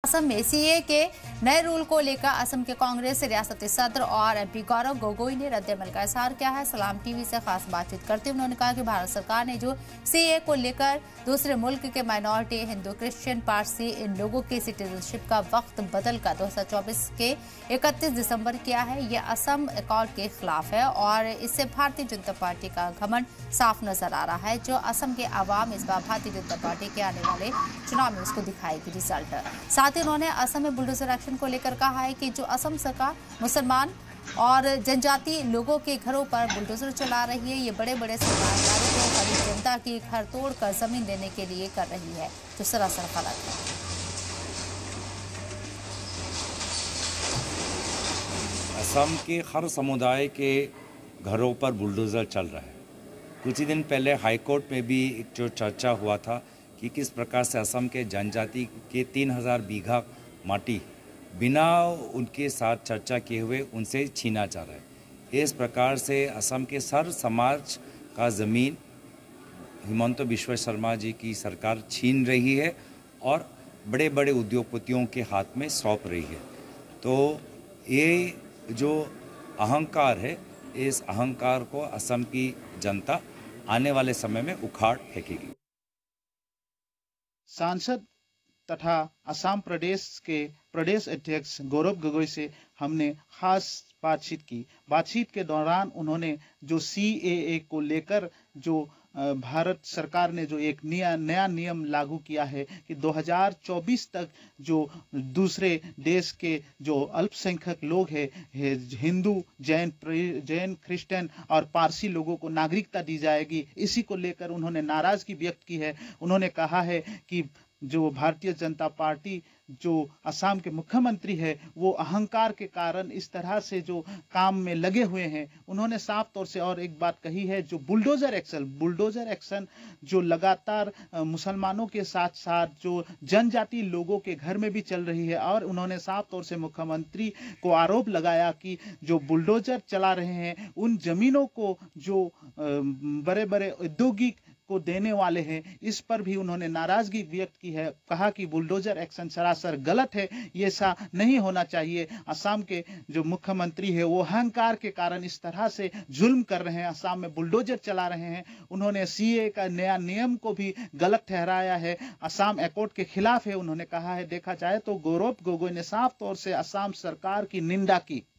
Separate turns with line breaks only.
असम में सीए के नए रूल को लेकर असम के कांग्रेस रियासती सदर और एमपी गौरव गोगोई ने रद्द-ए-अमल का इजहार किया है। सलाम टीवी से खास बातचीत करते हुए उन्होंने कहा कि भारत सरकार ने जो सीए को लेकर दूसरे मुल्क के माइनॉरिटी, हिंदू, क्रिश्चियन, पारसी इन लोगों की सिटीजनशिप का वक्त बदलकर 2024 के 31 दिसंबर किया है। यह असम अकॉर्ड के खिलाफ है और इससे भारतीय जनता पार्टी का घमंड साफ नजर आ रहा है। जो असम के अवाम इस बार भारतीय जनता पार्टी के आने वाले चुनाव में उसको दिखाएगी रिजल्ट। साथ ही उन्होंने असम में बुलडोजर एक्शन को लेकर कहा है कि जो असम सरकार मुसलमान और जनजाति लोगों के घरों पर बुलडोजर चला रही है, ये बड़े बड़े सरमायादारों को गरीब जनता की घर तोड़कर जमीन देने के लिए कर रही है, जो सरासर गलत है।
असम के हर समुदाय के घरों पर बुलडोजर चल रहा है। कुछ ही दिन पहले हाईकोर्ट में भी एक जो चर्चा हुआ था कि किस प्रकार से असम के जनजाति के 3000 बीघा माटी बिना उनके साथ चर्चा किए हुए उनसे छीना जा रहा है। इस प्रकार से असम के सर समाज का ज़मीन हिमंत बिश्व शर्मा जी की सरकार छीन रही है और बड़े बड़े उद्योगपतियों के हाथ में सौंप रही है। तो ये जो अहंकार है, इस अहंकार को असम की जनता आने वाले समय में उखाड़ फेंकेगी।
सांसद तथा असम प्रदेश के प्रदेश अध्यक्ष गौरव गोगोई से हमने खास बातचीत की। बातचीत के दौरान उन्होंने जो सीएए को लेकर जो भारत सरकार ने जो एक नया नियम लागू किया है कि 2024 तक जो दूसरे देश के जो अल्पसंख्यक लोग हैं, हिंदू, जैन, क्रिश्चियन और पारसी लोगों को नागरिकता दी जाएगी, इसी को लेकर उन्होंने नाराजगी व्यक्त की है। उन्होंने कहा है कि जो भारतीय जनता पार्टी जो असम के मुख्यमंत्री है वो अहंकार के कारण इस तरह से जो काम में लगे हुए हैं। उन्होंने साफ तौर से और एक बात कही है, जो बुलडोजर एक्शन जो लगातार मुसलमानों के साथ साथ जो जनजाति लोगों के घर में भी चल रही है। और उन्होंने साफ तौर से मुख्यमंत्री को आरोप लगाया कि जो बुलडोजर चला रहे हैं उन जमीनों को जो बड़े बड़े औद्योगिक को देने वाले हैं, इस पर भी उन्होंने नाराजगी व्यक्त की है। कहा कि बुलडोजर एक्शन सरासर गलत है, ये ऐसा नहीं होना चाहिए। असम के जो मुख्यमंत्री है वो अहंकार के कारण इस तरह से जुल्म कर रहे हैं, असम में बुलडोजर चला रहे हैं। उन्होंने सीए का नया नियम को भी गलत ठहराया है, असम अकॉर्ड के खिलाफ है। उन्होंने कहा है, देखा जाए तो गौरव गोगोई ने साफ तौर से असम सरकार की निंदा की।